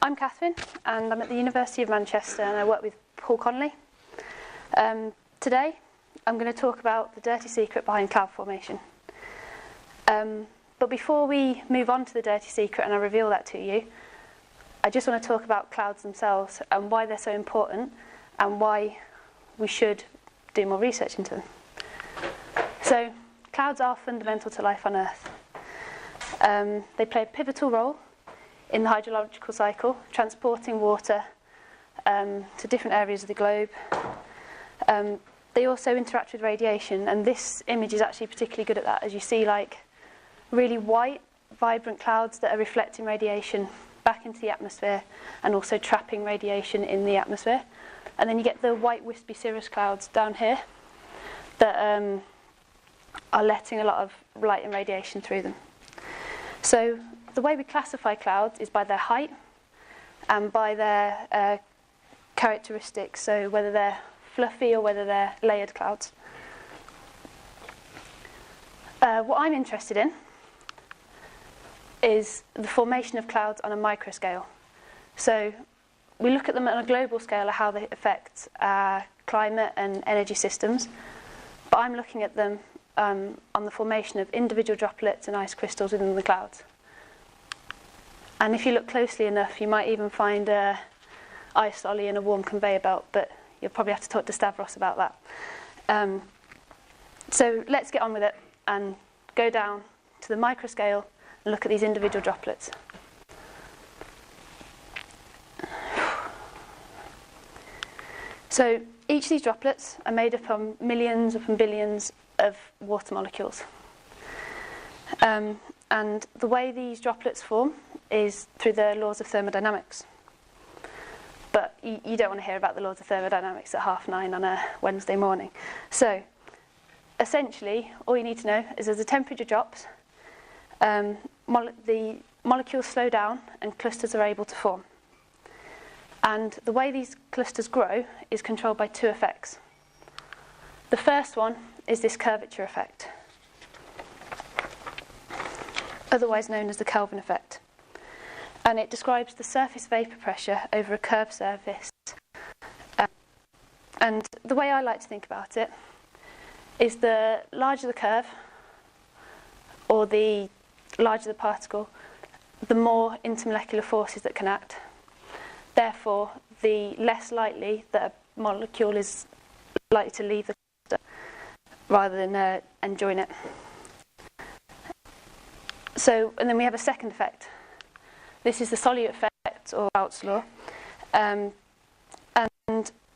I'm Kathryn, and I'm at the University of Manchester, and I work with Paul Connolly. Today, I'm going to talk about the dirty secret behind cloud formation. But before we move on to the dirty secret and I reveal that to you, I just want to talk about clouds themselves and why they're so important and why we should do more research into them. So, clouds are fundamental to life on Earth. They play a pivotal role in the hydrological cycle, transporting water to different areas of the globe. They also interact with radiation, and this image is actually particularly good at that, as you see like really white, vibrant clouds that are reflecting radiation back into the atmosphere and also trapping radiation in the atmosphere. And then you get the white wispy cirrus clouds down here that are letting a lot of light and radiation through them. So the way we classify clouds is by their height and by their characteristics, so whether they're fluffy or whether they're layered clouds. What I'm interested in is the formation of clouds on a microscale. So we look at them on a global scale of how they affect our climate and energy systems, but I'm looking at them on the formation of individual droplets and ice crystals within the clouds. And if you look closely enough, you might even find a aerosol in a warm conveyor belt, but you'll probably have to talk to Stavros about that. So let's get on with it and go down to the microscale and look at these individual droplets. So each of these droplets are made up of millions upon billions of water molecules. And the way these droplets form is through the laws of thermodynamics. But you don't want to hear about the laws of thermodynamics at 9:30 on a Wednesday morning. So essentially, all you need to know is as the temperature drops, the molecules slow down and clusters are able to form. And the way these clusters grow is controlled by two effects. The first one is this curvature effect, otherwise known as the Kelvin effect. And it describes the surface vapour pressure over a curved surface. And the way I like to think about it is the larger the curve, or the larger the particle, the more intermolecular forces that can act. Therefore, the less likely that a molecule is likely to leave the cluster rather than and join it. So, and then we have a second effect. This is the solute effect, or Raoult's law, and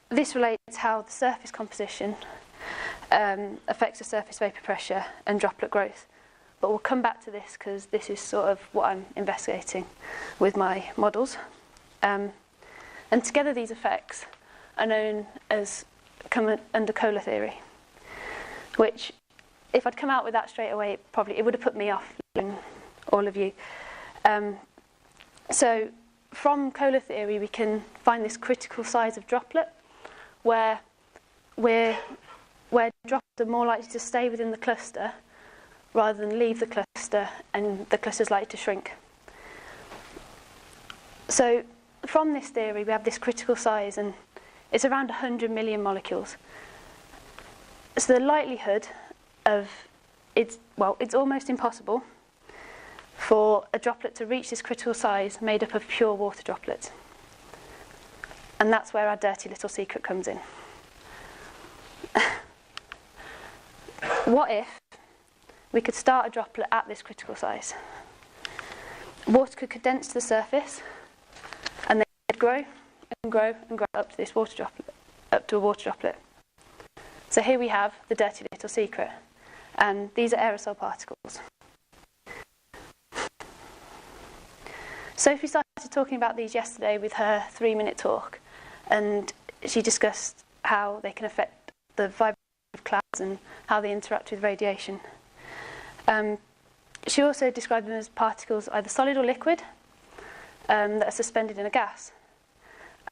this relates how the surface composition affects the surface vapour pressure and droplet growth. But we'll come back to this because this is sort of what I'm investigating with my models. And together these effects are known as come under Kohler theory, which if I'd come out with that straight away, it would have put me off, all of you. So from Kohler theory, we can find this critical size of droplet where droplets are more likely to stay within the cluster rather than leave the cluster, and the cluster is likely to shrink. So from this theory, we have this critical size, and it's around 100 million molecules. So the likelihood of it's almost impossible for a droplet to reach this critical size made up of pure water droplets. And that's where our dirty little secret comes in. What if we could start a droplet at this critical size? Water could condense to the surface, and then it'd grow and grow and grow up to this water droplet, up to a water droplet. So here we have the dirty little secret, and these are aerosol particles. Sophie started talking about these yesterday with her 3-minute talk, and she discussed how they can affect the vibration of clouds and how they interact with radiation. She also described them as particles, either solid or liquid, that are suspended in a gas.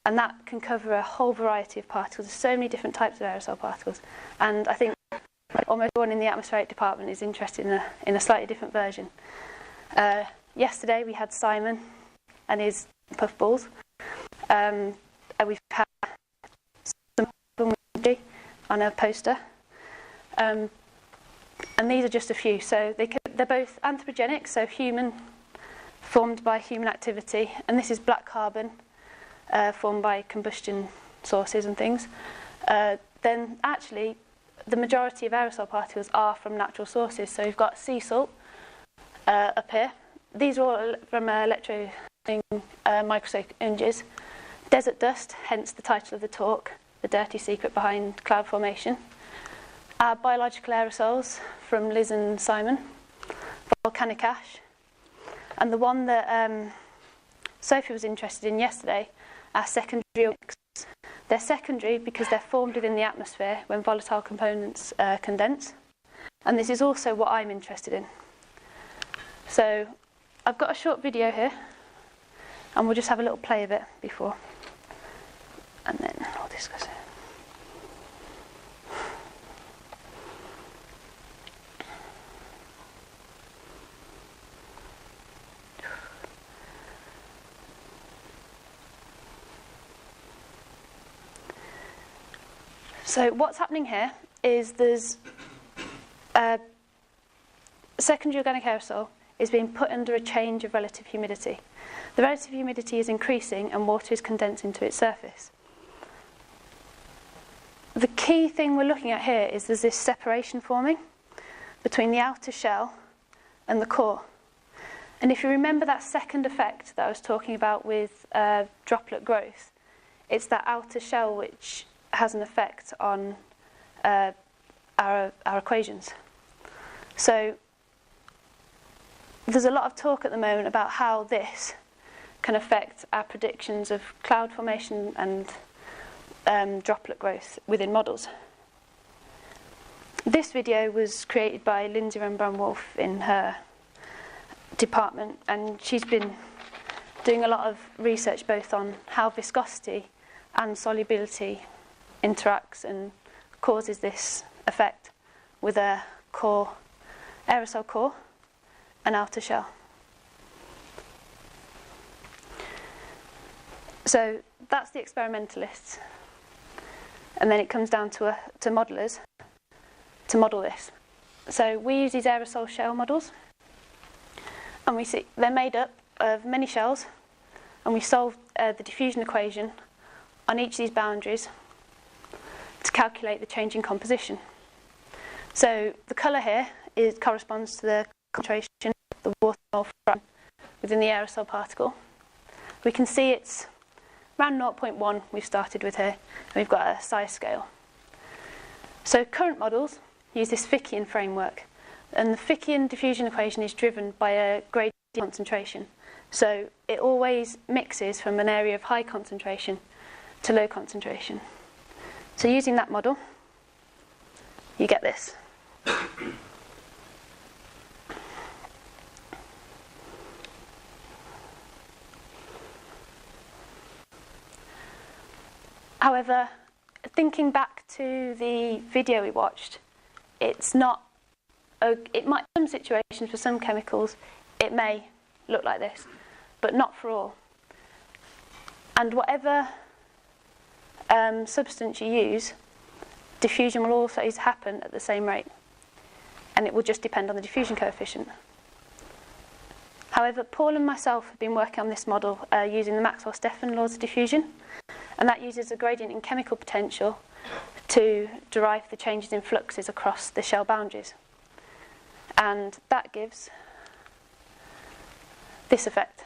And that can cover a whole variety of particles. There's so many different types of aerosol particles. And I think almost everyone in the atmospheric department is interested in a slightly different version. Yesterday we had Simon and his puffballs. And we've had some on a poster. And these are just a few. So they're both anthropogenic, so human, formed by human activity, and this is black carbon, formed by combustion sources and things. Then actually, the majority of aerosol particles are from natural sources. So we've got sea salt up here. These are all from microscopic images. Desert dust, hence the title of the talk, The Dirty Secret Behind Cloud Formation. Our biological aerosols from Liz and Simon, volcanic ash. And the one that Sophie was interested in yesterday, our secondary organics. They're secondary because they're formed within the atmosphere when volatile components condense. And this is also what I'm interested in. So I've got a short video here, and we'll just have a little play of it before, and then I'll discuss it. So what's happening here is there's a secondary organic aerosol is being put under a change of relative humidity. The relative humidity is increasing and water is condensing to its surface. The key thing we're looking at here is there's this separation forming between the outer shell and the core. And if you remember that second effect that I was talking about with droplet growth, it's that outer shell which has an effect on our equations. So there's a lot of talk at the moment about how this can affect our predictions of cloud formation and droplet growth within models. This video was created by Lindsay Rembrandt-Wolf in her department, and she's been doing a lot of research both on how viscosity and solubility interacts and causes this effect with a core, aerosol core, and outer shell. So that's the experimentalists, and then it comes down to modelers to model this. So we use these aerosol shell models, and we see they're made up of many shells, and we solve the diffusion equation on each of these boundaries to calculate the change in composition. So the colour here corresponds to the concentration of the water mole within the aerosol particle. We can see it's around 0.1 we've started with here, and we've got a size scale. So current models use this Fickian framework, and the Fickian diffusion equation is driven by a gradient concentration. So it always mixes from an area of high concentration to low concentration. So using that model, you get this. However, thinking back to the video we watched, it's not. It might, in some situations for some chemicals, it may look like this, but not for all. And whatever substance you use, diffusion will always happen at the same rate, and it will just depend on the diffusion coefficient. However, Paul and myself have been working on this model using the Maxwell-Stefan laws of diffusion, and that uses a gradient in chemical potential to derive the changes in fluxes across the shell boundaries. And that gives this effect.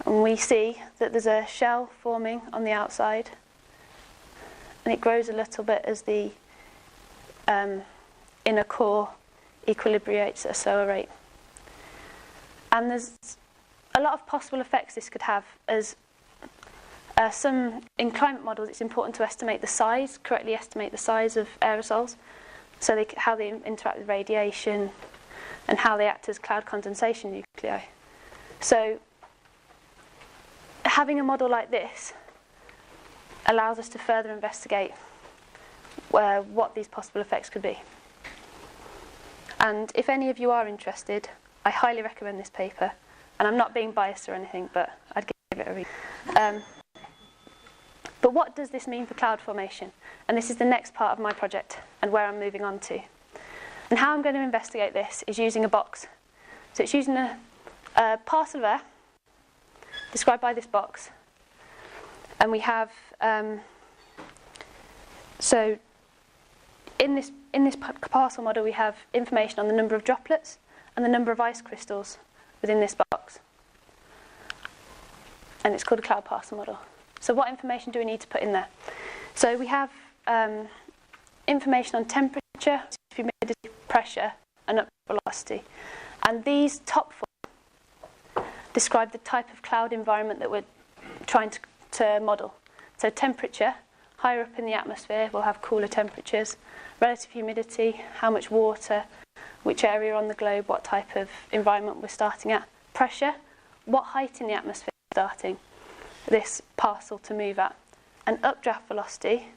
And we see that there's a shell forming on the outside, and it grows a little bit as the inner core equilibrates at a slower rate. And there's a lot of possible effects this could have, as in climate models it's important to correctly estimate the size of aerosols, so how they interact with radiation and how they act as cloud condensation nuclei. So having a model like this allows us to further investigate what these possible effects could be. And if any of you are interested, I highly recommend this paper, And I'm not being biased or anything, but I'd give it a read. But what does this mean for cloud formation? And this is the next part of my project and where I'm moving on to. And how I'm going to investigate this is using a box. So it's using a parcel of air described by this box. And we have, so in this parcel model we have information on the number of droplets and the number of ice crystals within this box. And it's called a cloud parcel model. So what information do we need to put in there? So we have information on temperature, humidity, pressure, and updraft velocity. And these top four describe the type of cloud environment that we're trying to model. So temperature, higher up in the atmosphere, we'll have cooler temperatures. Relative humidity, how much water, which area on the globe, what type of environment we're starting at. Pressure, what height in the atmosphere we're starting this parcel to move at. And updraft velocity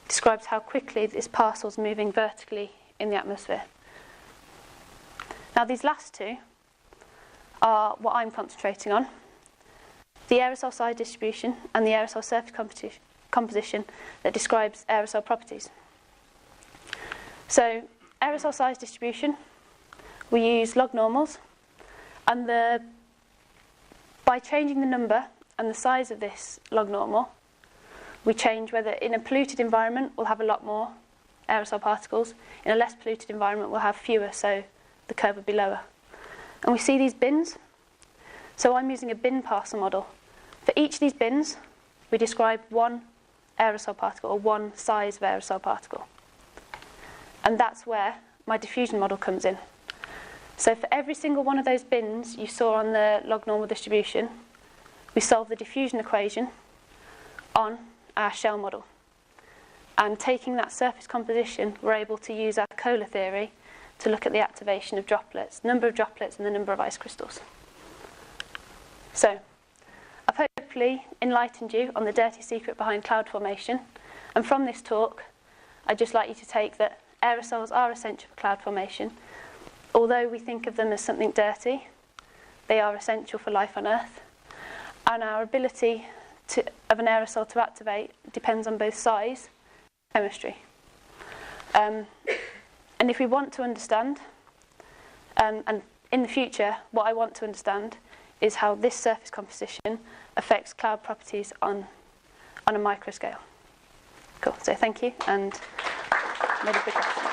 describes how quickly this parcel is moving vertically in the atmosphere. Now these last two are what I'm concentrating on. The aerosol size distribution and the aerosol surface composition that describes aerosol properties. So aerosol size distribution, we use log normals, and by changing the number and the size of this log normal, we change whether in a polluted environment we'll have a lot more aerosol particles, in a less polluted environment we'll have fewer, so the curve will be lower. And we see these bins. So I'm using a bin parcel model. For each of these bins, we describe one aerosol particle, or one size of aerosol particle. And that's where my diffusion model comes in. So for every single one of those bins you saw on the log normal distribution, we solve the diffusion equation on our shell model. And taking that surface composition, we're able to use our Kohler theory to look at the activation of droplets, number of droplets and the number of ice crystals. So I've hopefully enlightened you on the dirty secret behind cloud formation. And from this talk, I'd just like you to take that aerosols are essential for cloud formation. Although we think of them as something dirty, they are essential for life on Earth. And our ability of an aerosol to activate depends on both size and chemistry. And if we want to understand, and in the future, what I want to understand is how this surface composition affects cloud properties on a micro scale. Cool, so thank you, and maybe a good question.